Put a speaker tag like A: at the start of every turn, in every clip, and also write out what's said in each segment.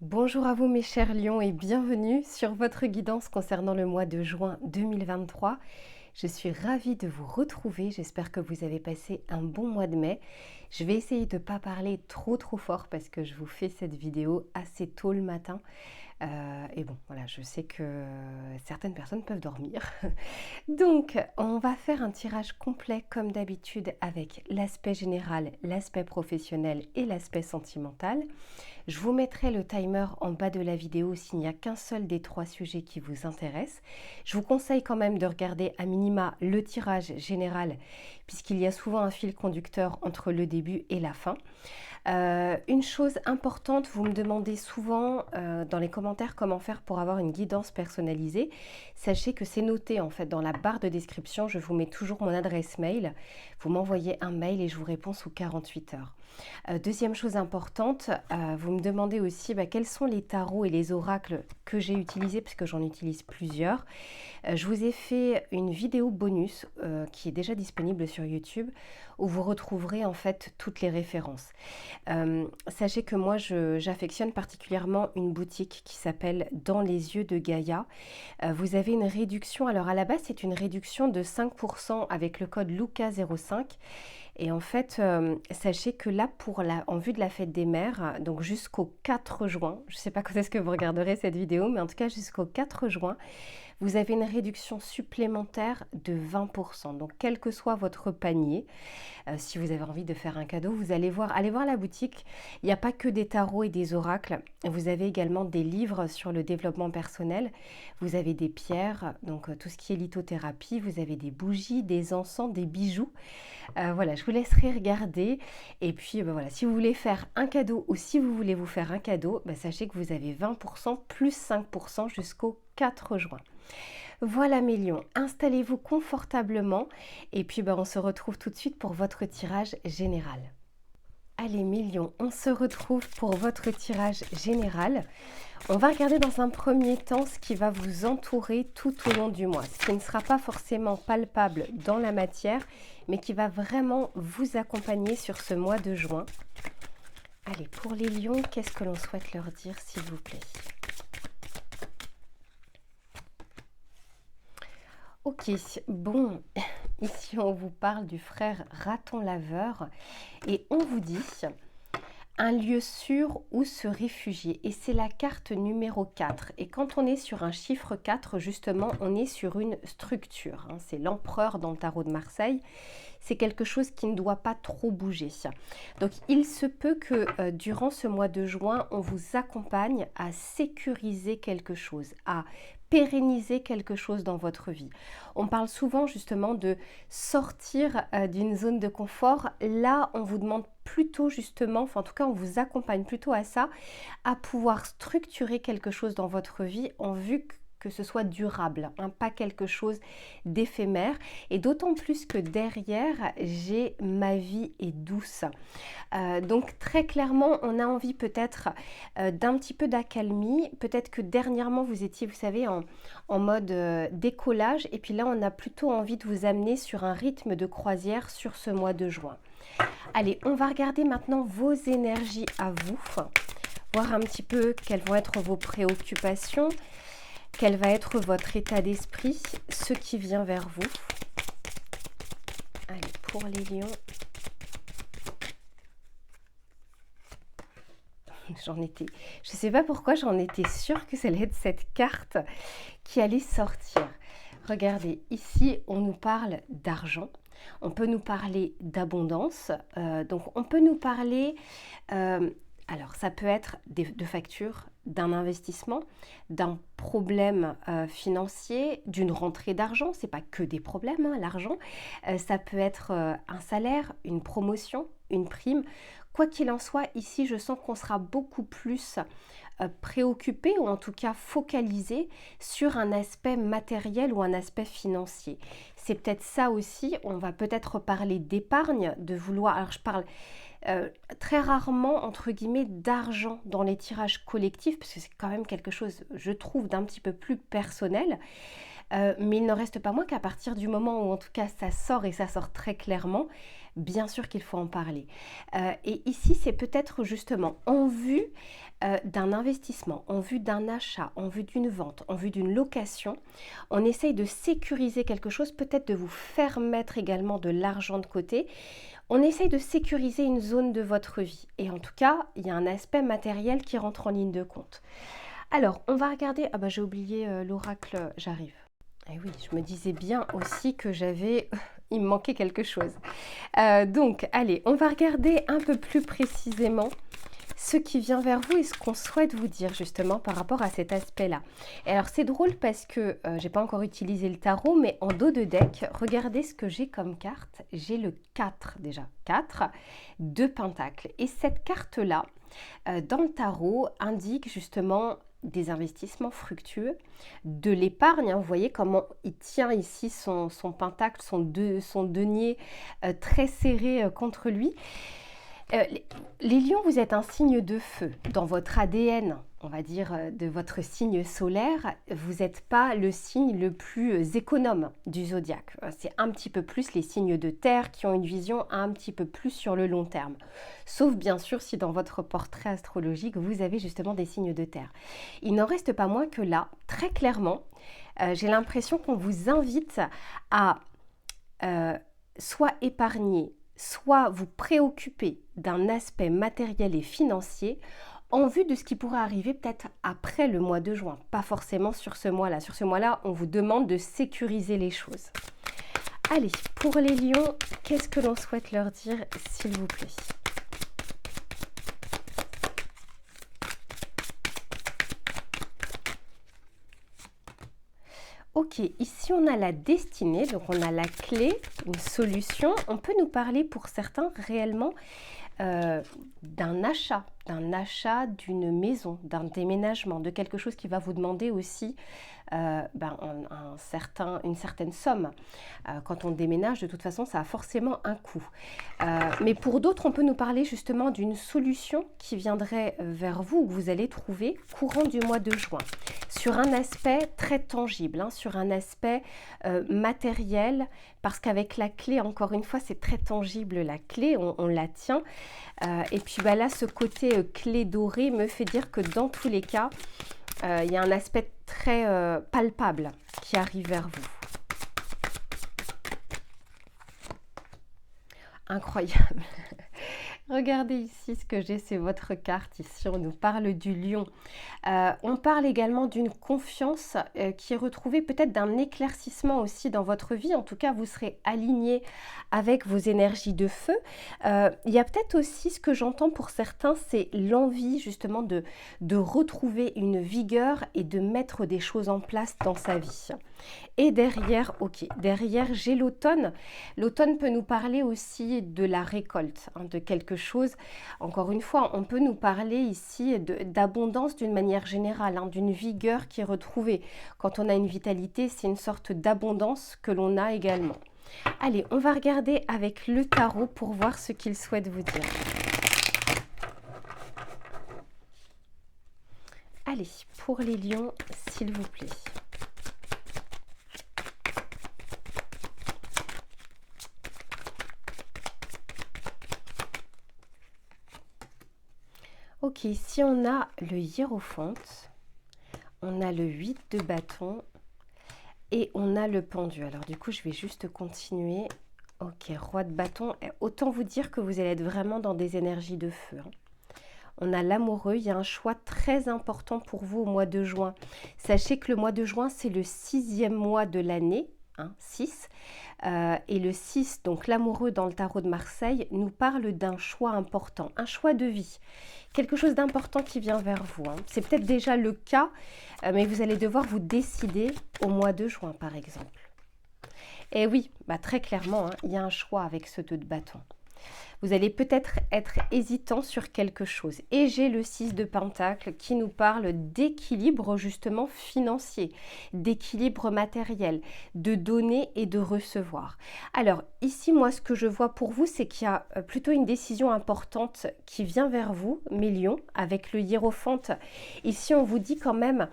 A: Bonjour à vous mes chers lions et bienvenue sur votre guidance concernant le mois de juin 2023. Je suis ravie de vous retrouver, j'espère que vous avez passé un bon mois de mai. Je vais essayer de ne pas parler trop fort parce que je vous fais cette vidéo assez tôt le matin. Et bon, voilà, je sais que certaines personnes peuvent dormir. Donc, on va faire un tirage complet comme d'habitude avec l'aspect général, l'aspect professionnel et l'aspect sentimental. Je vous mettrai le timer en bas de la vidéo s'il n'y a qu'un seul des trois sujets qui vous intéresse. Je vous conseille quand même de regarder à minima le tirage général puisqu'il y a souvent un fil conducteur entre le début et la fin. Une chose importante, vous me demandez souvent dans les commentaires comment faire pour avoir une guidance personnalisée. Sachez que c'est noté en fait dans la barre de description, je vous mets toujours mon adresse mail. Vous m'envoyez un mail et je vous réponds sous 48 heures. Deuxième chose importante, vous me demandez aussi quels sont les tarots et les oracles que j'ai utilisés, parce que j'en utilise plusieurs. Je vous ai fait une vidéo bonus qui est déjà disponible sur YouTube, où vous retrouverez en fait toutes les références. Sachez que moi j'affectionne particulièrement une boutique qui s'appelle Dans les yeux de Gaïa. Vous avez une réduction, alors à la base c'est une réduction de 5% avec le code Luca05. Et en fait, sachez que là, en vue de la fête des mères, donc jusqu'au 4 juin, je ne sais pas quand est-ce que vous regarderez cette vidéo, mais en tout cas jusqu'au 4 juin, vous avez une réduction supplémentaire de 20%. Donc, quel que soit votre panier, si vous avez envie de faire un cadeau, vous allez allez voir la boutique. Il n'y a pas que des tarots et des oracles. Vous avez également des livres sur le développement personnel. Vous avez des pierres, donc tout ce qui est lithothérapie. Vous avez des bougies, des encens, des bijoux. Voilà, je vous laisserai regarder. Et puis, voilà, si vous voulez faire un cadeau ou si vous voulez vous faire un cadeau, sachez que vous avez 20% plus 5% jusqu'au 4 juin. Voilà mes lions, installez-vous confortablement et puis on se retrouve tout de suite pour votre tirage général. Allez mes lions, on se retrouve pour votre tirage général. On va regarder dans un premier temps ce qui va vous entourer tout au long du mois, ce qui ne sera pas forcément palpable dans la matière, mais qui va vraiment vous accompagner sur ce mois de juin. Allez, pour les lions, qu'est-ce que l'on souhaite leur dire s'il vous plaît ? Ok, bon, ici on vous parle du frère raton laveur et on vous dit un lieu sûr où se réfugier et c'est la carte numéro 4 et quand on est sur un chiffre 4 justement on est sur une structure, c'est l'empereur dans le tarot de Marseille, c'est quelque chose qui ne doit pas trop bouger. Donc il se peut que durant ce mois de juin on vous accompagne à sécuriser quelque chose, à pérenniser quelque chose dans votre vie. On parle souvent justement de sortir d'une zone de confort. Là, on vous demande plutôt justement, enfin en tout cas on vous accompagne plutôt à ça, à pouvoir structurer quelque chose dans votre vie en vue que ce soit durable, pas quelque chose d'éphémère. Et d'autant plus que derrière, j'ai ma vie est douce. Donc très clairement, on a envie peut-être d'un petit peu d'accalmie. Peut-être que dernièrement, vous étiez, vous savez, en mode décollage. Et puis là, on a plutôt envie de vous amener sur un rythme de croisière sur ce mois de juin. Allez, on va regarder maintenant vos énergies à vous. Voir un petit peu quelles vont être vos préoccupations. Quel va être votre état d'esprit, ce qui vient vers vous. Allez, pour les lions. Je ne sais pas pourquoi j'en étais sûre que ça allait être cette carte qui allait sortir. Regardez, ici on nous parle d'argent, on peut nous parler d'abondance, donc on peut nous parler, alors ça peut être de factures, d'un investissement, d'un problème financier, d'une rentrée d'argent, c'est pas que des problèmes l'argent, ça peut être un salaire, une promotion, une prime. Quoi qu'il en soit, ici je sens qu'on sera beaucoup plus préoccupé ou en tout cas focalisé sur un aspect matériel ou un aspect financier. C'est peut-être ça aussi, on va peut-être parler d'épargne, de vouloir, alors je parle très rarement entre guillemets d'argent dans les tirages collectifs parce que c'est quand même quelque chose je trouve d'un petit peu plus personnel. mais il n'en reste pas moins qu'à partir du moment où en tout cas ça sort et ça sort très clairement, bien sûr qu'il faut en parler. Et ici, c'est peut-être justement en vue d'un investissement, en vue d'un achat, en vue d'une vente, en vue d'une location, on essaye de sécuriser quelque chose, peut-être de vous faire mettre également de l'argent de côté. On essaye de sécuriser une zone de votre vie. Et en tout cas, il y a un aspect matériel qui rentre en ligne de compte. Alors, on va regarder... Ah bah j'ai oublié l'oracle, j'arrive. Et oui, je me disais bien aussi que j'avais... Il me manquait quelque chose. Donc, allez, on va regarder un peu plus précisément ce qui vient vers vous et ce qu'on souhaite vous dire justement par rapport à cet aspect-là. Et alors c'est drôle parce que j'ai pas encore utilisé le tarot, mais en dos de deck, regardez ce que j'ai comme carte. J'ai le 4 déjà, 4 de Pentacle. Et cette carte-là, dans le tarot, indique justement des investissements fructueux, de l'épargne. Hein, vous voyez comment il tient ici son pentacle, son denier très serré contre lui. Les lions, vous êtes un signe de feu. Dans votre ADN, on va dire, de votre signe solaire, vous n'êtes pas le signe le plus économe du zodiaque. C'est un petit peu plus les signes de terre qui ont une vision un petit peu plus sur le long terme. Sauf bien sûr si dans votre portrait astrologique, vous avez justement des signes de terre. Il n'en reste pas moins que là, très clairement, j'ai l'impression qu'on vous invite à soit épargner, soit vous préoccuper d'un aspect matériel et financier en vue de ce qui pourrait arriver peut-être après le mois de juin, pas forcément sur ce mois-là. Sur ce mois-là, on vous demande de sécuriser les choses. Allez, pour les lions, qu'est-ce que l'on souhaite leur dire, s'il vous plaît ? Ok, ici on a la destinée, donc on a la clé, une solution. On peut nous parler pour certains réellement d'un achat, d'une maison, d'un déménagement, de quelque chose qui va vous demander aussi une certaine somme. Quand on déménage, de toute façon, ça a forcément un coût. Mais pour d'autres, on peut nous parler justement d'une solution qui viendrait vers vous, que vous allez trouver courant du mois de juin, sur un aspect très tangible, hein, sur un aspect matériel, parce qu'avec la clé, encore une fois, c'est très tangible, la clé, on la tient. Et puis là, ce côté clé dorée me fait dire que dans tous les cas, il y a un aspect très palpable qui arrive vers vous. Incroyable. Regardez ici ce que j'ai, c'est votre carte. Ici, on nous parle du lion. On parle également d'une confiance qui est retrouvée, peut-être d'un éclaircissement aussi dans votre vie. En tout cas, vous serez aligné avec vos énergies de feu. Il y a peut-être aussi, ce que j'entends pour certains, c'est l'envie justement de retrouver une vigueur et de mettre des choses en place dans sa vie. Et derrière, derrière j'ai l'automne. L'automne peut nous parler aussi de la récolte, hein, de quelque chose. Encore une fois, on peut nous parler ici d'abondance d'une manière générale, hein, d'une vigueur qui est retrouvée. Quand on a une vitalité, c'est une sorte d'abondance que l'on a également. Allez, on va regarder avec le tarot pour voir ce qu'il souhaite vous dire. Allez, pour les lions, s'il vous plaît. Ok, si on a le hiérophante, on a le 8 de bâton et on a le pendu. Alors du coup, je vais juste continuer. Ok, roi de bâton. Autant vous dire que vous allez être vraiment dans des énergies de feu. Hein. On a l'amoureux, il y a un choix très important pour vous au mois de juin. Sachez que le mois de juin, c'est le 6e mois de l'année. 6. Et le 6, donc l'amoureux dans le tarot de Marseille, nous parle d'un choix important, un choix de vie. Quelque chose d'important qui vient vers vous. Hein. C'est peut-être déjà le cas, mais vous allez devoir vous décider au mois de juin, par exemple. Et oui, très clairement, hein, il y a un choix avec ce 2 de bâton. Vous allez peut-être être hésitant sur quelque chose. Et j'ai le 6 de Pentacle qui nous parle d'équilibre justement financier, d'équilibre matériel, de donner et de recevoir. Alors ici, moi, ce que je vois pour vous, c'est qu'il y a plutôt une décision importante qui vient vers vous, mes lions, avec le hiérophante. Ici, on vous dit quand même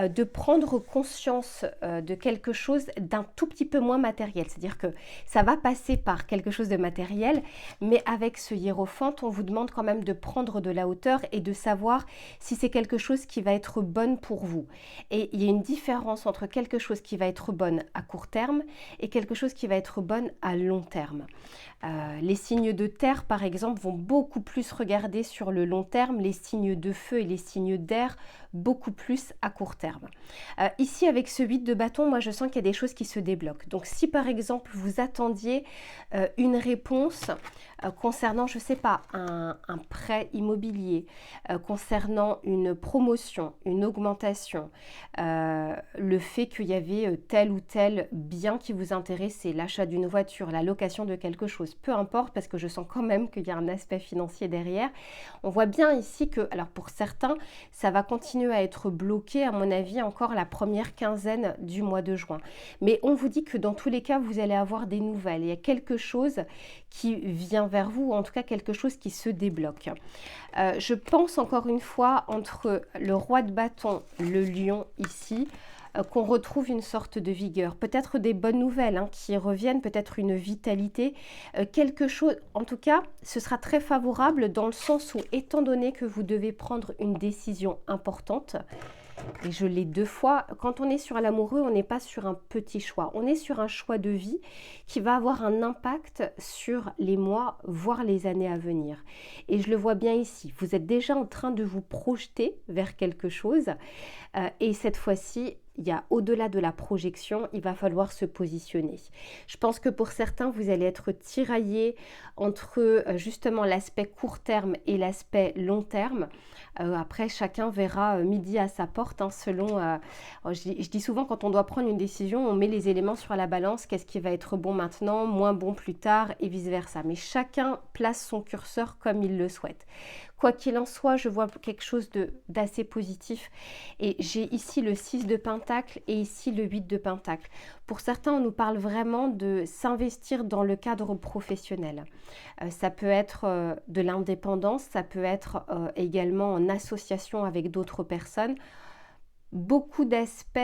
A: de prendre conscience de quelque chose d'un tout petit peu moins matériel. C'est-à-dire que ça va passer par quelque chose de matériel, mais avec ce hiérophante, on vous demande quand même de prendre de la hauteur et de savoir si c'est quelque chose qui va être bonne pour vous. Et il y a une différence entre quelque chose qui va être bonne à court terme et quelque chose qui va être bonne à long terme. Les signes de terre, par exemple, vont beaucoup plus regarder sur le long terme, les signes de feu et les signes d'air, beaucoup plus à court terme. Ici, avec ce 8 de bâton, moi, je sens qu'il y a des choses qui se débloquent. Donc, si par exemple, vous attendiez une réponse concernant, je ne sais pas, un prêt immobilier, concernant une promotion, une augmentation, le fait qu'il y avait tel ou tel bien qui vous intéressait, l'achat d'une voiture, la location de quelque chose, peu importe, parce que je sens quand même qu'il y a un aspect financier derrière. On voit bien ici que, alors pour certains, ça va continuer à être bloqué, à mon avis, encore la première quinzaine du mois de juin. Mais on vous dit que dans tous les cas, vous allez avoir des nouvelles. Il y a quelque chose qui vient vers vous, ou en tout cas quelque chose qui se débloque. Je pense encore une fois, entre le roi de bâton, le lion ici, qu'on retrouve une sorte de vigueur, peut-être des bonnes nouvelles qui reviennent, peut-être une vitalité, quelque chose, en tout cas, ce sera très favorable dans le sens où, étant donné que vous devez prendre une décision importante, et je l'ai 2 fois, quand on est sur l'amoureux, on n'est pas sur un petit choix, on est sur un choix de vie qui va avoir un impact sur les mois, voire les années à venir. Et je le vois bien ici, vous êtes déjà en train de vous projeter vers quelque chose, et cette fois-ci, il y a au-delà de la projection, il va falloir se positionner. Je pense que pour certains, vous allez être tiraillés entre justement l'aspect court terme et l'aspect long terme. Après, chacun verra midi à sa porte, selon... je dis souvent, quand on doit prendre une décision, on met les éléments sur la balance, qu'est-ce qui va être bon maintenant, moins bon plus tard, et vice-versa. Mais chacun place son curseur comme il le souhaite. Quoi qu'il en soit, je vois quelque chose d'assez positif. Et j'ai ici le 6 de Pentacle et ici le 8 de Pentacle. Pour certains, on nous parle vraiment de s'investir dans le cadre professionnel. Ça peut être de l'indépendance, ça peut être également en association avec d'autres personnes. Beaucoup d'aspects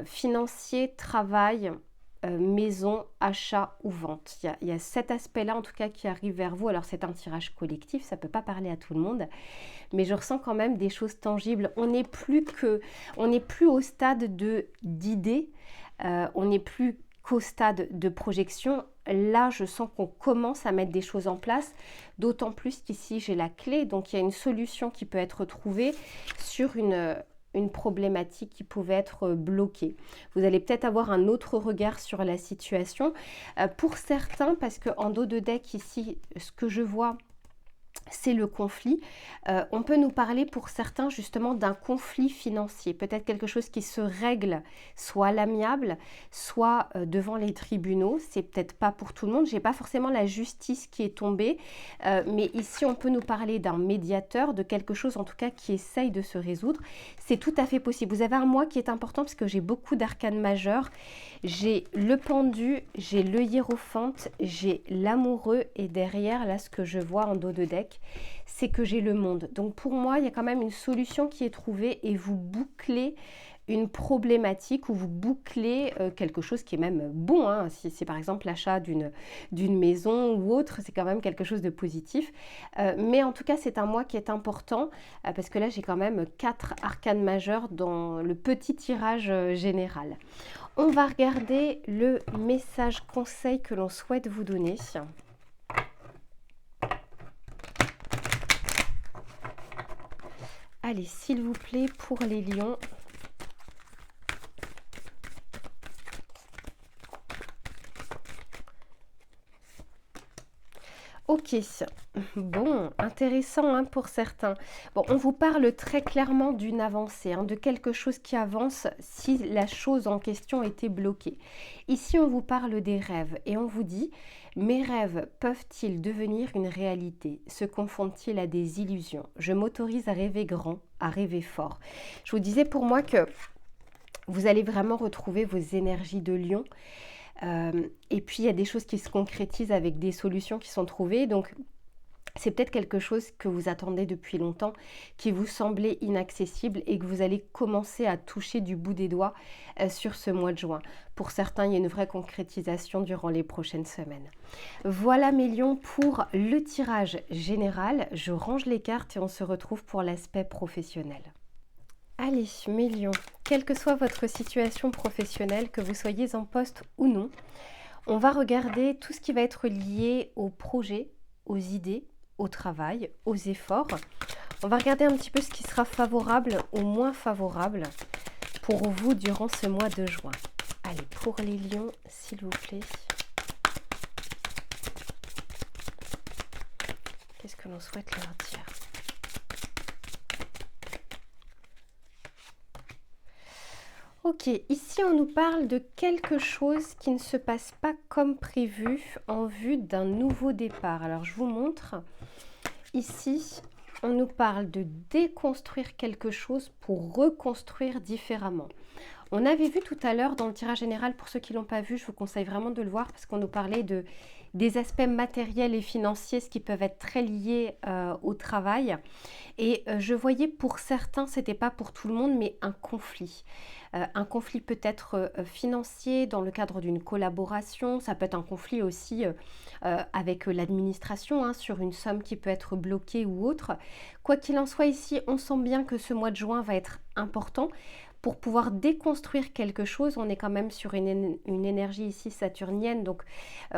A: financiers, travail, maison, achat ou vente. Il y a cet aspect-là en tout cas qui arrive vers vous. Alors c'est un tirage collectif, ça ne peut pas parler à tout le monde, mais je ressens quand même des choses tangibles. On n'est plus au stade d'idées, on n'est plus qu'au stade de projection. Là, je sens qu'on commence à mettre des choses en place, d'autant plus qu'ici j'ai la clé, donc il y a une solution qui peut être trouvée sur une problématique qui pouvait être bloquée. Vous allez peut-être avoir un autre regard sur la situation. Pour certains, parce qu'en dos de deck ici, ce que je vois, c'est le conflit. On peut nous parler pour certains justement d'un conflit financier, peut-être quelque chose qui se règle soit à l'amiable, soit devant les tribunaux. C'est peut-être pas pour tout le monde, j'ai pas forcément la justice qui est tombée, mais ici on peut nous parler d'un médiateur, de quelque chose en tout cas qui essaye de se résoudre. C'est tout à fait possible. Vous avez un mois qui est important parce que j'ai beaucoup d'arcanes majeures. J'ai le pendu, j'ai le hiérophante, j'ai l'amoureux et derrière là ce que je vois en dos de deck, c'est que j'ai le monde. Donc pour moi, il y a quand même une solution qui est trouvée et vous bouclez une problématique ou vous bouclez quelque chose qui est même bon. Si c'est par exemple l'achat d'une maison ou autre, c'est quand même quelque chose de positif. Mais en tout cas, c'est un mois qui est important parce que là, j'ai quand même 4 arcanes majeures dans le petit tirage général. On va regarder le message conseil que l'on souhaite vous donner. Allez, s'il vous plaît, pour les lions. Ok, Ok, bon, intéressant hein, pour certains. Bon, on vous parle très clairement d'une avancée, hein, de quelque chose qui avance si la chose en question était bloquée. Ici, on vous parle des rêves et on vous dit, mes rêves peuvent-ils devenir une réalité? Se confondent-ils à des illusions? Je m'autorise à rêver grand, à rêver fort. Je vous disais pour moi que vous allez vraiment retrouver vos énergies de lion. Et puis, il y a des choses qui se concrétisent avec des solutions qui sont trouvées. Donc, c'est peut-être quelque chose que vous attendez depuis longtemps, qui vous semblait inaccessible et que vous allez commencer à toucher du bout des doigts sur ce mois de juin. Pour certains, il y a une vraie concrétisation durant les prochaines semaines. Voilà mes lions pour le tirage général. Je range les cartes et on se retrouve pour l'aspect professionnel. Allez, mes lions, quelle que soit votre situation professionnelle, que vous soyez en poste ou non, on va regarder tout ce qui va être lié aux projets, aux idées, au travail, aux efforts. On va regarder un petit peu ce qui sera favorable ou moins favorable pour vous durant ce mois de juin. Allez, pour les lions, s'il vous plaît. Qu'est-ce que l'on souhaite leur dire? Ok, ici on nous parle de quelque chose qui ne se passe pas comme prévu en vue d'un nouveau départ. Alors je vous montre. Ici, on nous parle de déconstruire quelque chose pour reconstruire différemment. On avait vu tout à l'heure dans le tirage général, pour ceux qui ne l'ont pas vu, je vous conseille vraiment de le voir parce qu'on nous parlait des aspects matériels et financiers, ce qui peuvent être très liés au travail. Et je voyais pour certains, ce n'était pas pour tout le monde, mais un conflit. Un conflit peut-être financier dans le cadre d'une collaboration, ça peut être un conflit aussi avec l'administration hein, sur une somme qui peut être bloquée ou autre. Quoi qu'il en soit ici, on sent bien que ce mois de juin va être important. Pour pouvoir déconstruire quelque chose, on est quand même sur une énergie ici saturnienne, donc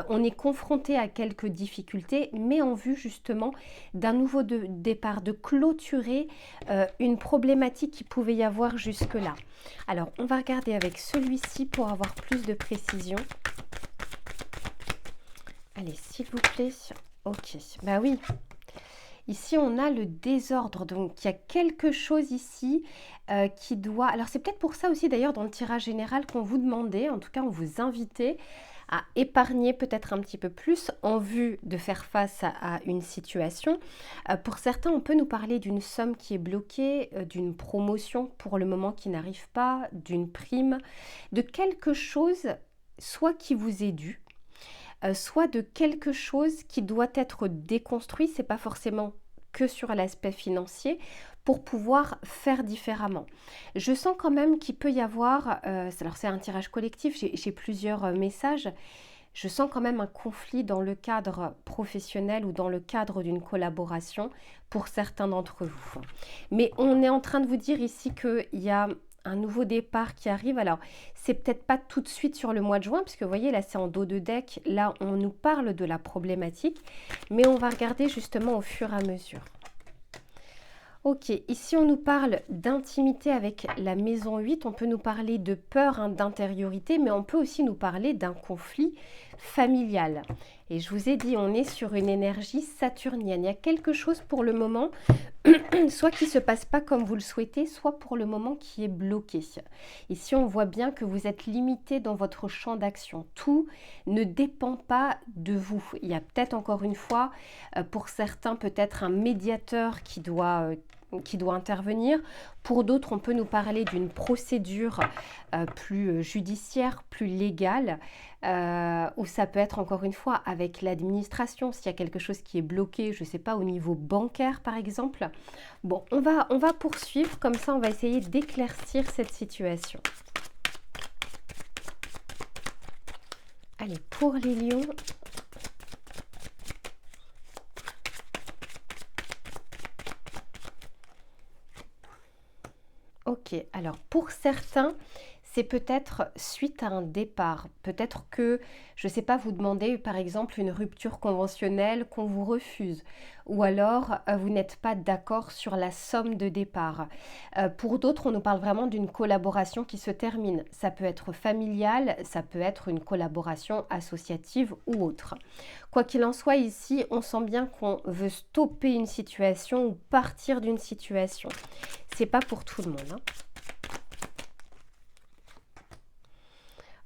A: on est confronté à quelques difficultés, mais en vue justement d'un nouveau départ, de clôturer une problématique qui pouvait y avoir jusque-là. Alors, on va regarder avec celui-ci pour avoir plus de précision. Allez, s'il vous plaît. Ok, bah oui. Ici, on a le désordre, donc il y a quelque chose ici qui doit... Alors, c'est peut-être pour ça aussi, d'ailleurs, dans le tirage général qu'on vous demandait, en tout cas, on vous invitait à épargner peut-être un petit peu plus en vue de faire face à une situation. Pour certains, on peut nous parler d'une somme qui est bloquée, d'une promotion pour le moment qui n'arrive pas, d'une prime, de quelque chose soit qui vous est dû, soit de quelque chose qui doit être déconstruit, c'est pas forcément que sur l'aspect financier, pour pouvoir faire différemment. Je sens quand même qu'il peut y avoir, alors c'est un tirage collectif, j'ai plusieurs messages, je sens quand même un conflit dans le cadre professionnel ou dans le cadre d'une collaboration pour certains d'entre vous. Mais on est en train de vous dire ici qu'il y a un nouveau départ qui arrive. Alors, c'est peut-être pas tout de suite sur le mois de juin, puisque vous voyez, là, c'est en dos de deck. Là, on nous parle de la problématique, mais on va regarder justement au fur et à mesure. Ok, ici, on nous parle d'intimité avec la maison 8. On peut nous parler de peur, hein, d'intériorité, mais on peut aussi nous parler d'un conflit familial. Et je vous ai dit, on est sur une énergie saturnienne. Il y a quelque chose pour le moment soit qui ne se passe pas comme vous le souhaitez, soit pour le moment qui est bloqué. Ici, on voit bien que vous êtes limité dans votre champ d'action. Tout ne dépend pas de vous. Il y a peut-être encore une fois, pour certains, peut-être un médiateur qui doit intervenir. Pour d'autres, on peut nous parler d'une procédure plus judiciaire, plus légale, ou ça peut être encore une fois avec l'administration, s'il y a quelque chose qui est bloqué, je ne sais pas, au niveau bancaire par exemple. Bon, on va poursuivre, comme ça on va essayer d'éclaircir cette situation. Allez, pour les lions... Ok, alors pour certains, c'est peut-être suite à un départ. Peut-être que, je ne sais pas, vous demandez par exemple une rupture conventionnelle qu'on vous refuse. Ou alors, vous n'êtes pas d'accord sur la somme de départ. Pour d'autres, on nous parle vraiment d'une collaboration qui se termine. Ça peut être familial, ça peut être une collaboration associative ou autre. Quoi qu'il en soit, ici, on sent bien qu'on veut stopper une situation ou partir d'une situation. C'est pas pour tout le monde, hein.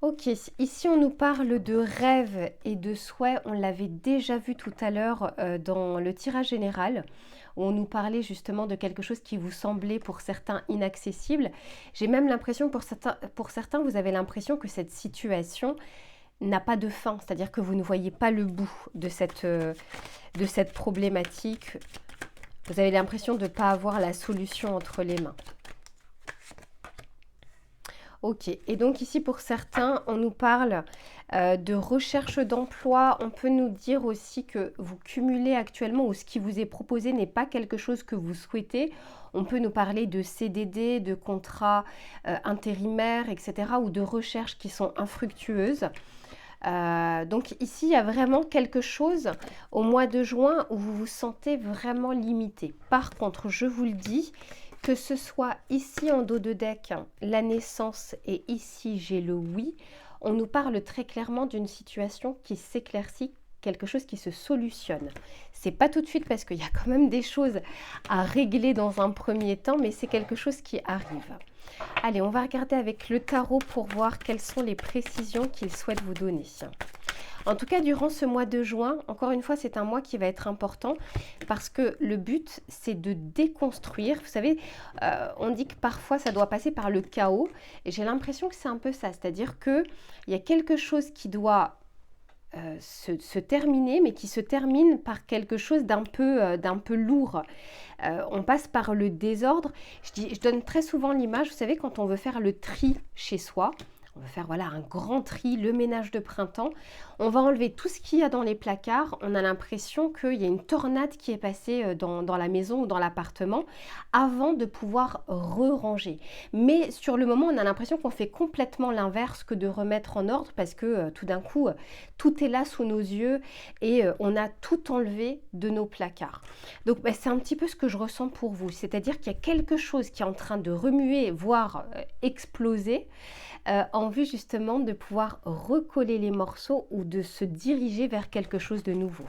A: Ok, ici on nous parle de rêves et de souhaits. On l'avait déjà vu tout à l'heure dans le tirage général, où on nous parlait justement de quelque chose qui vous semblait pour certains inaccessible. J'ai même l'impression, pour certains, vous avez l'impression que cette situation n'a pas de fin, c'est-à-dire que vous ne voyez pas le bout de cette problématique. Vous avez l'impression de ne pas avoir la solution entre les mains. Ok, et donc ici pour certains, on nous parle de recherche d'emploi. On peut nous dire aussi que vous cumulez actuellement ou ce qui vous est proposé n'est pas quelque chose que vous souhaitez. On peut nous parler de CDD, de contrats intérimaires, etc. ou de recherches qui sont infructueuses. Donc ici, il y a vraiment quelque chose au mois de juin où vous vous sentez vraiment limité. Par contre, je vous le dis, que ce soit ici en dos de deck, la naissance et ici j'ai le oui, on nous parle très clairement d'une situation qui s'éclaircit, quelque chose qui se solutionne. C'est pas tout de suite parce qu'il y a quand même des choses à régler dans un premier temps, mais c'est quelque chose qui arrive. Allez, on va regarder avec le tarot pour voir quelles sont les précisions qu'il souhaite vous donner. En tout cas, durant ce mois de juin, encore une fois, c'est un mois qui va être important parce que le but, c'est de déconstruire. Vous savez, on dit que parfois, ça doit passer par le chaos. Et j'ai l'impression que c'est un peu ça. C'est-à-dire qu'il y a quelque chose qui doit se terminer, mais qui se termine par quelque chose d'un peu lourd. On passe par le désordre. Je donne très souvent l'image, vous savez, quand on veut faire le tri chez soi, on va faire voilà un grand tri, le ménage de printemps. On va enlever tout ce qu'il y a dans les placards. On a l'impression qu'il y a une tornade qui est passée dans la maison ou dans l'appartement avant de pouvoir re-ranger. Mais sur le moment, on a l'impression qu'on fait complètement l'inverse que de remettre en ordre parce que tout d'un coup, tout est là sous nos yeux et on a tout enlevé de nos placards. Donc c'est un petit peu ce que je ressens pour vous. C'est-à-dire qu'il y a quelque chose qui est en train de remuer, voire exploser, en vue justement de pouvoir recoller les morceaux ou de se diriger vers quelque chose de nouveau.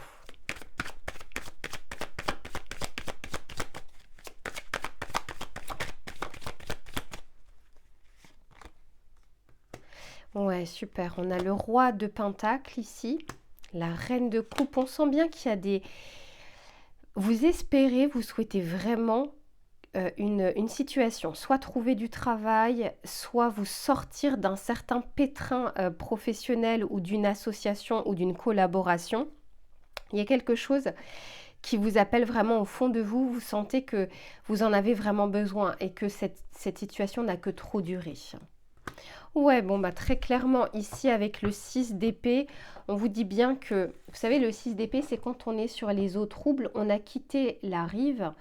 A: Ouais, super. On a le roi de Pentacle ici, la reine de coupe. On sent bien qu'il y a des... Vous espérez, vous souhaitez vraiment une situation, soit trouver du travail, soit vous sortir d'un certain pétrin professionnel ou d'une association ou d'une collaboration. Il y a quelque chose qui vous appelle vraiment au fond de vous, vous sentez que vous en avez vraiment besoin et que cette situation n'a que trop duré. Ouais, bon, bah très clairement, ici avec le 6 d'épée, on vous dit bien que, vous savez, le 6 d'épée, c'est quand on est sur les eaux troubles, on a quitté la rive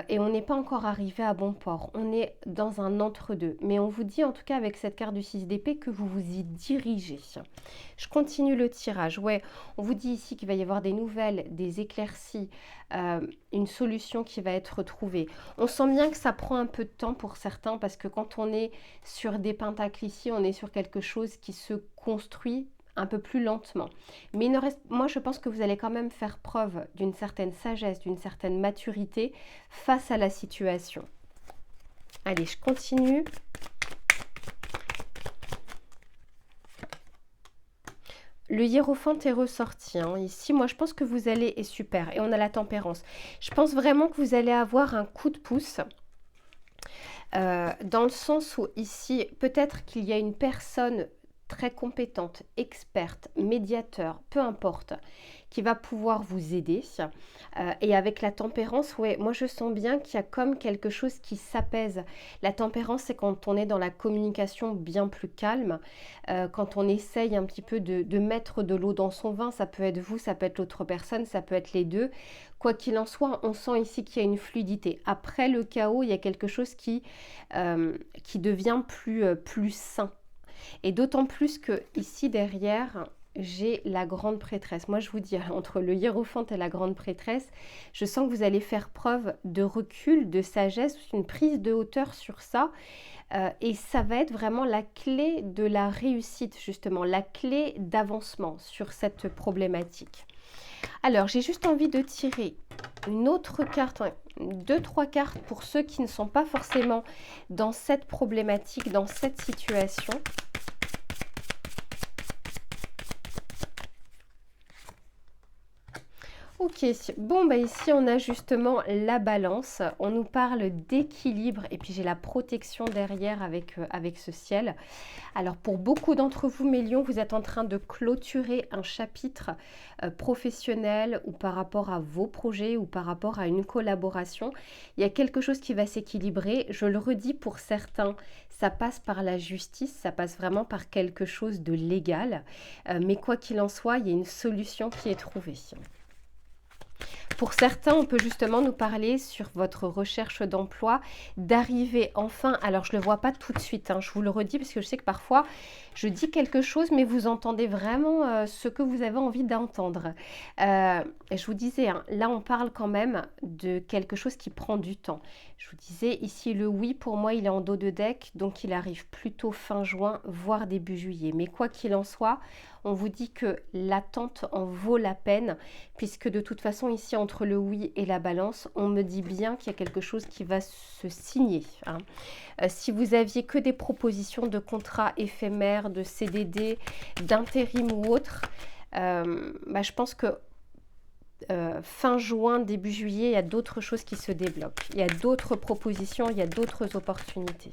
A: et on n'est pas encore arrivé à bon port. On est dans un entre-deux. Mais on vous dit en tout cas avec cette carte du 6 d'épée que vous vous y dirigez. Je continue le tirage. Ouais, on vous dit ici qu'il va y avoir des nouvelles, des éclaircies, une solution qui va être trouvée. On sent bien que ça prend un peu de temps pour certains parce que quand on est sur des pentacles ici, on est sur quelque chose qui se construit un peu plus lentement. Mais il ne reste, moi je pense que vous allez quand même faire preuve d'une certaine sagesse, d'une certaine maturité face à la situation. Allez, je continue. Le hiérophant est ressorti. Hein. Ici, moi, je pense que vous allez... Et super. Et on a la tempérance. Je pense vraiment que vous allez avoir un coup de pouce. Dans le sens où ici, peut-être qu'il y a une personne très compétente, experte, médiateur, peu importe, qui va pouvoir vous aider. Et avec la tempérance, ouais, moi je sens bien qu'il y a comme quelque chose qui s'apaise. La tempérance, c'est quand on est dans la communication bien plus calme, quand on essaye un petit peu de mettre de l'eau dans son vin, ça peut être vous, ça peut être l'autre personne, ça peut être les deux. Quoi qu'il en soit, on sent ici qu'il y a une fluidité. Après le chaos, il y a quelque chose qui devient plus sain. Et d'autant plus que ici derrière, j'ai la grande prêtresse. Moi, je vous dis, entre le hiérophante et la grande prêtresse, je sens que vous allez faire preuve de recul, de sagesse, une prise de hauteur sur ça. Et ça va être vraiment la clé de la réussite, justement, la clé d'avancement sur cette problématique. Alors, j'ai juste envie de tirer une autre carte, deux, trois cartes pour ceux qui ne sont pas forcément dans cette problématique, dans cette situation. Ok, bon bah ici on a justement la balance, on nous parle d'équilibre et puis j'ai la protection derrière avec ce ciel. Alors pour beaucoup d'entre vous, mes lions, vous êtes en train de clôturer un chapitre professionnel ou par rapport à vos projets ou par rapport à une collaboration. Il y a quelque chose qui va s'équilibrer, je le redis pour certains, ça passe par la justice, ça passe vraiment par quelque chose de légal, mais quoi qu'il en soit, il y a une solution qui est trouvée. Pour certains, on peut justement nous parler sur votre recherche d'emploi, d'arriver enfin, alors je ne le vois pas tout de suite, hein, je vous le redis parce que je sais que parfois je dis quelque chose mais vous entendez vraiment ce que vous avez envie d'entendre. Je vous disais, hein, là on parle quand même de quelque chose qui prend du temps. Je vous disais ici le oui pour moi il est en dos de deck donc il arrive plutôt fin juin voire début juillet. Mais quoi qu'il en soit, on vous dit que l'attente en vaut la peine puisque de toute façon ici entre le oui et la balance, on me dit bien qu'il y a quelque chose qui va se signer. Hein. Si vous aviez que des propositions de contrats éphémères, de CDD, d'intérim ou autre, je pense que fin juin, début juillet, il y a d'autres choses qui se débloquent. Il y a d'autres propositions, il y a d'autres opportunités.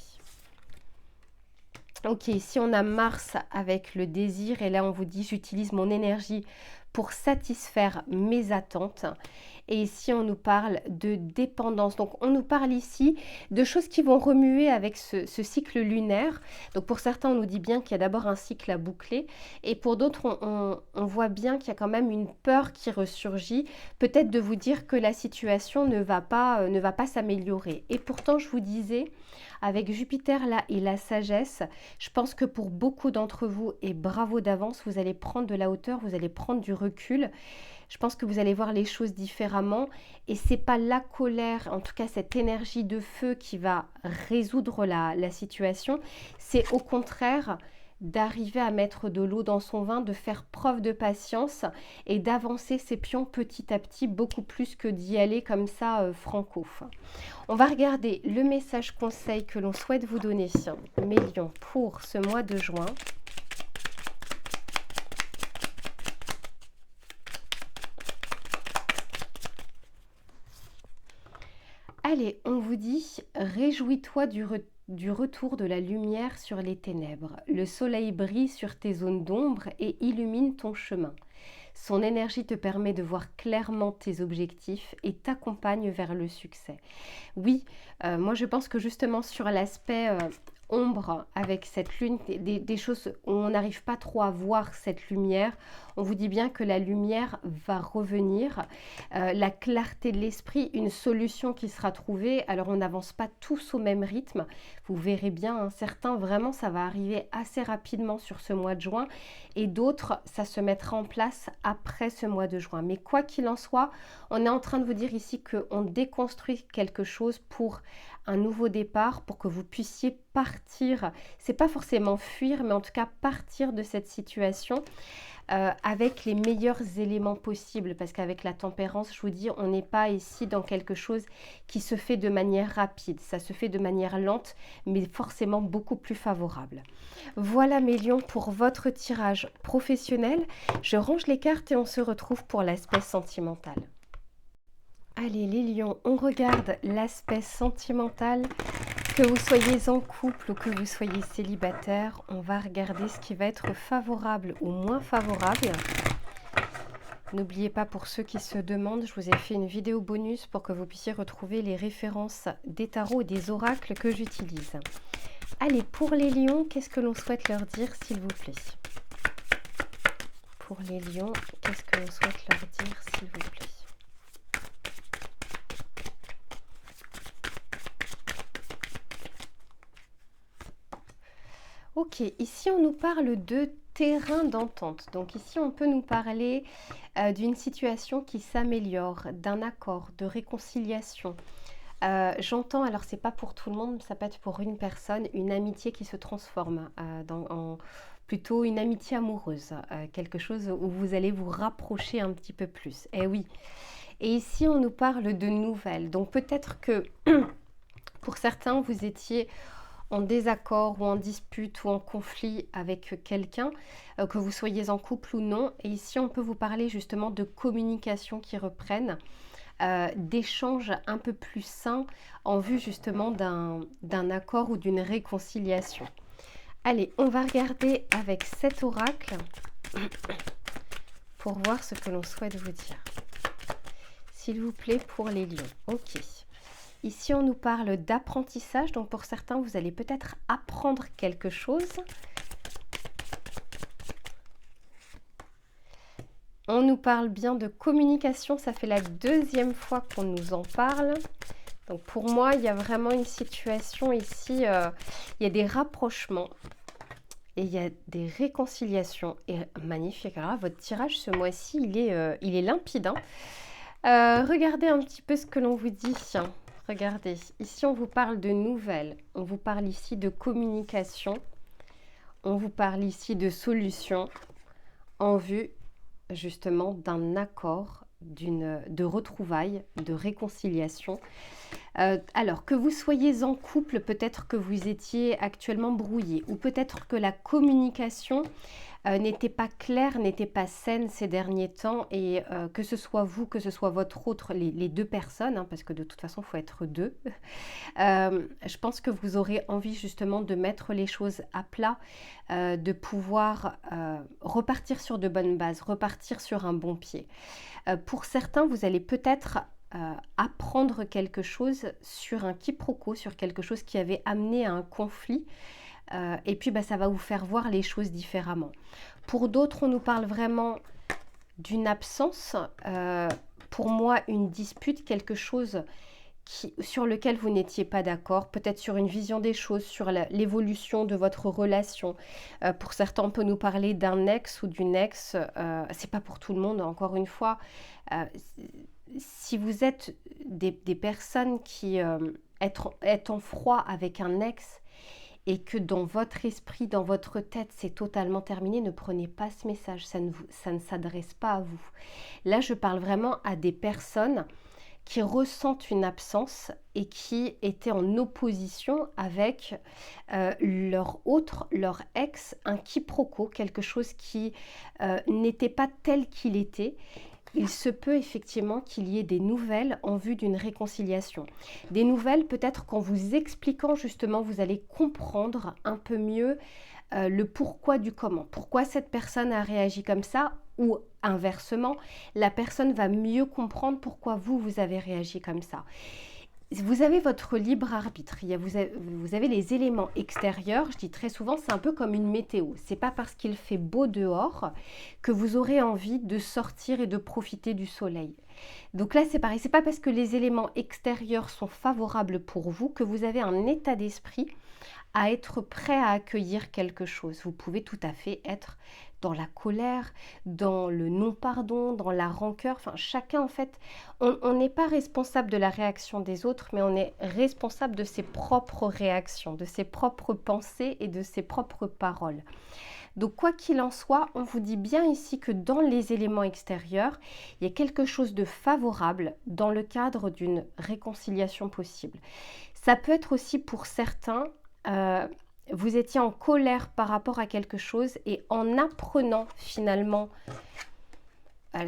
A: Ok, ici on a Mars avec le désir et là on vous dit j'utilise mon énergie pour satisfaire mes attentes. Et ici, on nous parle de dépendance. Donc, on nous parle ici de choses qui vont remuer avec ce cycle lunaire. Donc, pour certains, on nous dit bien qu'il y a d'abord un cycle à boucler. Et pour d'autres, on voit bien qu'il y a quand même une peur qui ressurgit. Peut-être de vous dire que la situation ne va pas s'améliorer. Et pourtant, je vous disais, avec Jupiter là et la sagesse, je pense que pour beaucoup d'entre vous, et bravo d'avance, vous allez prendre de la hauteur, vous allez prendre du recul. Je pense que vous allez voir les choses différemment et c'est pas la colère, en tout cas cette énergie de feu qui va résoudre la situation. C'est au contraire d'arriver à mettre de l'eau dans son vin, de faire preuve de patience et d'avancer ses pions petit à petit, beaucoup plus que d'y aller comme ça franco. On va regarder le message conseil que l'on souhaite vous donner, mes lions, pour ce mois de juin. Allez, on vous dit, réjouis-toi du retour de la lumière sur les ténèbres. Le soleil brille sur tes zones d'ombre et illumine ton chemin. Son énergie te permet de voir clairement tes objectifs et t'accompagne vers le succès. Oui, moi je pense que justement sur l'aspect ombre avec cette lune, des choses où on n'arrive pas trop à voir cette lumière, on vous dit bien que la lumière va revenir, la clarté de l'esprit, une solution qui sera trouvée. Alors on n'avance pas tous au même rythme, vous verrez bien, hein, certains vraiment ça va arriver assez rapidement sur ce mois de juin et d'autres ça se mettra en place après ce mois de juin. Mais quoi qu'il en soit, on est en train de vous dire ici qu'on déconstruit quelque chose pour un nouveau départ, pour que vous puissiez partir, c'est pas forcément fuir, mais en tout cas partir de cette situation avec les meilleurs éléments possibles, parce qu'avec la tempérance, je vous dis, on n'est pas ici dans quelque chose qui se fait de manière rapide, ça se fait de manière lente, mais forcément beaucoup plus favorable. Voilà mes lions pour votre tirage professionnel. Je range les cartes et on se retrouve pour l'aspect sentimental. Allez les lions, on regarde l'aspect sentimental. Que vous soyez en couple ou que vous soyez célibataire, on va regarder ce qui va être favorable ou moins favorable. N'oubliez pas, pour ceux qui se demandent, je vous ai fait une vidéo bonus pour que vous puissiez retrouver les références des tarots et des oracles que j'utilise. Allez, pour les lions, qu'est-ce que l'on souhaite leur dire, s'il vous plaît? Pour les lions, qu'est-ce que l'on souhaite leur dire, s'il vous plaît? Ok, ici on nous parle de terrain d'entente. Donc ici on peut nous parler d'une situation qui s'améliore, d'un accord, de réconciliation. J'entends, alors c'est pas pour tout le monde, ça peut être pour une personne, une amitié qui se transforme en plutôt une amitié amoureuse, quelque chose où vous allez vous rapprocher un petit peu plus. Eh oui. Et ici on nous parle de nouvelles. Donc peut-être que pour certains vous étiez en désaccord ou en dispute ou en conflit avec quelqu'un, que vous soyez en couple ou non. Et ici, on peut vous parler justement de communication qui reprennent, d'échanges un peu plus sains en vue justement d'un accord ou d'une réconciliation. Allez, on va regarder avec cet oracle pour voir ce que l'on souhaite vous dire. S'il vous plaît, pour les lions. Ok. Ici, on nous parle d'apprentissage. Donc, pour certains, vous allez peut-être apprendre quelque chose. On nous parle bien de communication. Ça fait la deuxième fois qu'on nous en parle. Donc, pour moi, il y a vraiment une situation ici. Il y a des rapprochements. Et il y a des réconciliations. Et magnifique. Alors là, votre tirage ce mois-ci, il est limpide. Regardez un petit peu ce que l'on vous dit. Regardez, ici on vous parle de nouvelles, on vous parle ici de communication, on vous parle ici de solutions en vue justement d'un accord, de retrouvailles, de réconciliation. Alors que vous soyez en couple, peut-être que vous étiez actuellement brouillé, ou peut-être que la communication n'était pas claire, n'était pas saine ces derniers temps, et que ce soit vous, que ce soit votre autre, les deux personnes, hein, parce que de toute façon il faut être deux, je pense que vous aurez envie justement de mettre les choses à plat, de pouvoir repartir sur de bonnes bases, repartir sur un bon pied. Pour certains, vous allez peut-être apprendre quelque chose sur un quiproquo, sur quelque chose qui avait amené à un conflit, et puis ça va vous faire voir les choses différemment. Pour d'autres, on nous parle vraiment d'une absence, pour moi une dispute, quelque chose sur lequel vous n'étiez pas d'accord, peut-être sur une vision des choses, sur l'évolution de votre relation. Pour certains, on peut nous parler d'un ex ou d'une ex, c'est pas pour tout le monde, encore une fois. Si vous êtes des personnes qui êtes en froid avec un ex, et que dans votre esprit, dans votre tête, c'est totalement terminé, ne prenez pas ce message, ça ne s'adresse pas à vous. Là, je parle vraiment à des personnes qui ressentent une absence et qui étaient en opposition avec leur autre, leur ex, un quiproquo, quelque chose qui n'était pas tel qu'il était. Il se peut effectivement qu'il y ait des nouvelles en vue d'une réconciliation. Des nouvelles, peut-être qu'en vous expliquant justement, vous allez comprendre un peu mieux le pourquoi du comment. Pourquoi cette personne a réagi comme ça, ou inversement, la personne va mieux comprendre pourquoi vous avez réagi comme ça. Vous avez votre libre arbitre, vous avez les éléments extérieurs, je dis très souvent, c'est un peu comme une météo. C'est pas parce qu'il fait beau dehors que vous aurez envie de sortir et de profiter du soleil. Donc là, c'est pareil, c'est pas parce que les éléments extérieurs sont favorables pour vous que vous avez un état d'esprit à être prêt à accueillir quelque chose. Vous pouvez tout à fait être dans la colère, dans le non-pardon, dans la rancœur. Enfin, chacun, en fait, on n'est pas responsable de la réaction des autres, mais on est responsable de ses propres réactions, de ses propres pensées et de ses propres paroles. Donc, quoi qu'il en soit, on vous dit bien ici que dans les éléments extérieurs, il y a quelque chose de favorable dans le cadre d'une réconciliation possible. Ça peut être aussi pour certains... vous étiez en colère par rapport à quelque chose et en apprenant finalement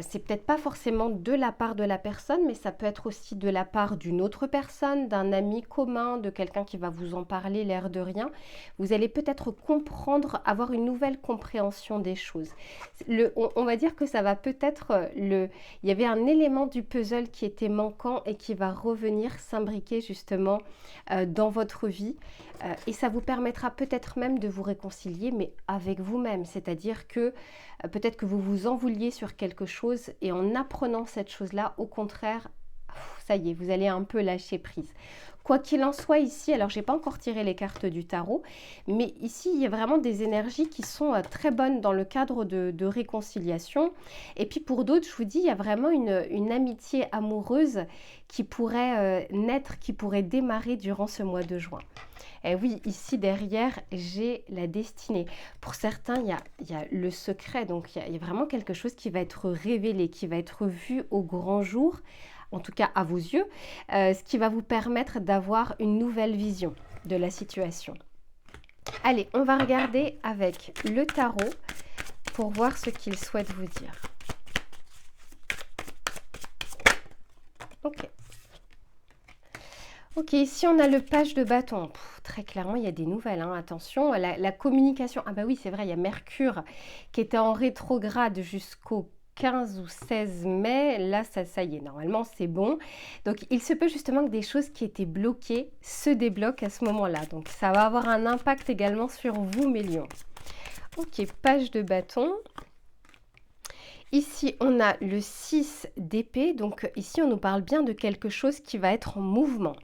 A: c'est peut-être pas forcément de la part de la personne, mais ça peut être aussi de la part d'une autre personne, d'un ami commun, de quelqu'un qui va vous en parler l'air de rien. Vous allez peut-être comprendre, avoir une nouvelle compréhension des choses. On va dire que ça va peut-être il y avait un élément du puzzle qui était manquant et qui va revenir s'imbriquer justement dans votre vie. Et ça vous permettra peut-être même de vous réconcilier, mais avec vous-même. C'est-à-dire que peut-être que vous vous en vouliez sur quelque chose et en apprenant cette chose-là, au contraire, ça y est, vous allez un peu lâcher prise. Quoi qu'il en soit ici, alors j'ai pas encore tiré les cartes du tarot, mais ici il y a vraiment des énergies qui sont très bonnes dans le cadre de réconciliation. Et puis pour d'autres, je vous dis, il y a vraiment une amitié amoureuse qui pourrait naître, qui pourrait démarrer durant ce mois de juin. Et oui, ici derrière, j'ai la destinée. Pour certains, il y a le secret, donc il y a vraiment quelque chose qui va être révélé, qui va être vu au grand jour, en tout cas à vos yeux, ce qui va vous permettre d'avoir une nouvelle vision de la situation. Allez, on va regarder avec le tarot pour voir ce qu'il souhaite vous dire. Ok. Ok, ici on a le page de bâton. Très clairement, il y a des nouvelles, hein. Attention, la communication. Ah bah oui, c'est vrai, il y a Mercure qui était en rétrograde jusqu'au 15 ou 16 mai. Là, ça y est, normalement, c'est bon. Donc, il se peut justement que des choses qui étaient bloquées se débloquent à ce moment-là. Donc, ça va avoir un impact également sur vous, mes lions. Ok, page de bâton. Ici, on a le 6 d'épée. Donc, ici, on nous parle bien de quelque chose qui va être en mouvement.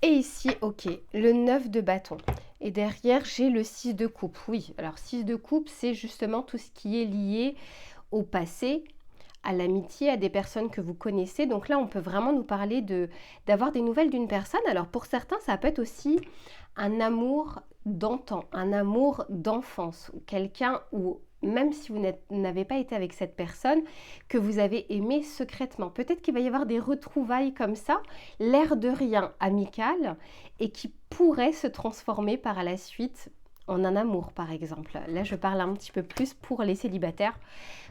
A: Et ici, ok, le 9 de bâton. Et derrière, j'ai le 6 de coupe. Oui, alors 6 de coupe, c'est justement tout ce qui est lié au passé, à l'amitié, à des personnes que vous connaissez. Donc là, on peut vraiment nous parler d'avoir des nouvelles d'une personne. Alors pour certains, ça peut être aussi un amour d'antan, un amour d'enfance, quelqu'un où même si vous n'avez pas été avec cette personne, que vous avez aimé secrètement. Peut-être qu'il va y avoir des retrouvailles comme ça, l'air de rien amical, et qui pourraient se transformer par la suite en un amour, par exemple. Là, je parle un petit peu plus pour les célibataires,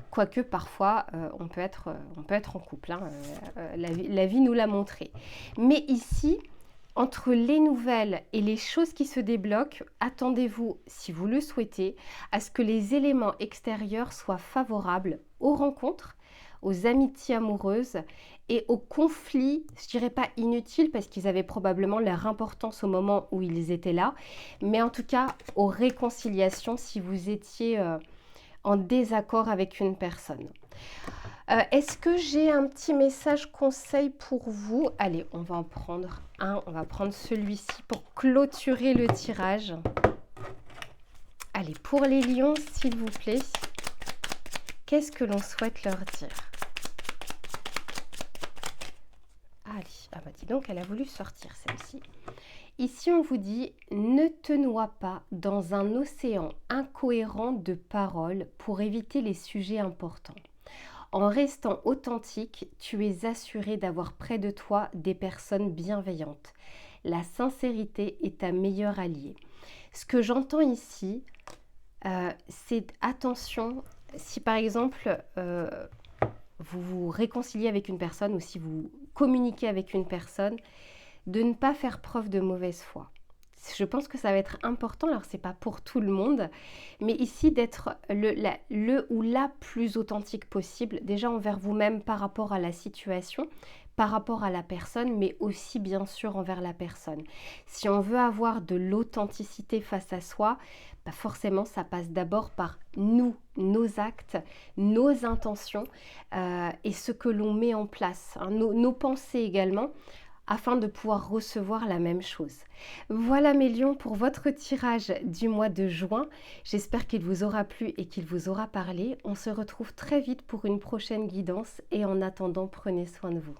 A: quoique parfois, on peut être en couple. Hein, la vie nous l'a montré. Mais ici, entre les nouvelles et les choses qui se débloquent, attendez-vous, si vous le souhaitez, à ce que les éléments extérieurs soient favorables aux rencontres, aux amitiés amoureuses et aux conflits, je dirais pas inutiles parce qu'ils avaient probablement leur importance au moment où ils étaient là, mais en tout cas aux réconciliations si vous étiez en désaccord avec une personne. Est-ce que j'ai un petit message conseil pour vous? Allez, on va en prendre un. On va prendre celui-ci pour clôturer le tirage. Allez, pour les lions, s'il vous plaît, qu'est-ce que l'on souhaite leur dire? Allez, ah bah dis donc, elle a voulu sortir celle-ci. Ici, on vous dit, ne te noie pas dans un océan incohérent de paroles pour éviter les sujets importants. En restant authentique, tu es assuré d'avoir près de toi des personnes bienveillantes. La sincérité est ta meilleure alliée. Ce que j'entends ici, c'est attention, si par exemple vous vous réconciliez avec une personne ou si vous communiquez avec une personne, de ne pas faire preuve de mauvaise foi. Je pense que ça va être important, alors c'est pas pour tout le monde, mais ici d'être le ou la plus authentique possible, déjà envers vous-même par rapport à la situation, par rapport à la personne, mais aussi bien sûr envers la personne. Si on veut avoir de l'authenticité face à soi, bah forcément ça passe d'abord par nous, nos actes, nos intentions et ce que l'on met en place, hein, nos pensées également, afin de pouvoir recevoir la même chose. Voilà mes lions pour votre tirage du mois de juin. J'espère qu'il vous aura plu et qu'il vous aura parlé. On se retrouve très vite pour une prochaine guidance et en attendant, prenez soin de vous.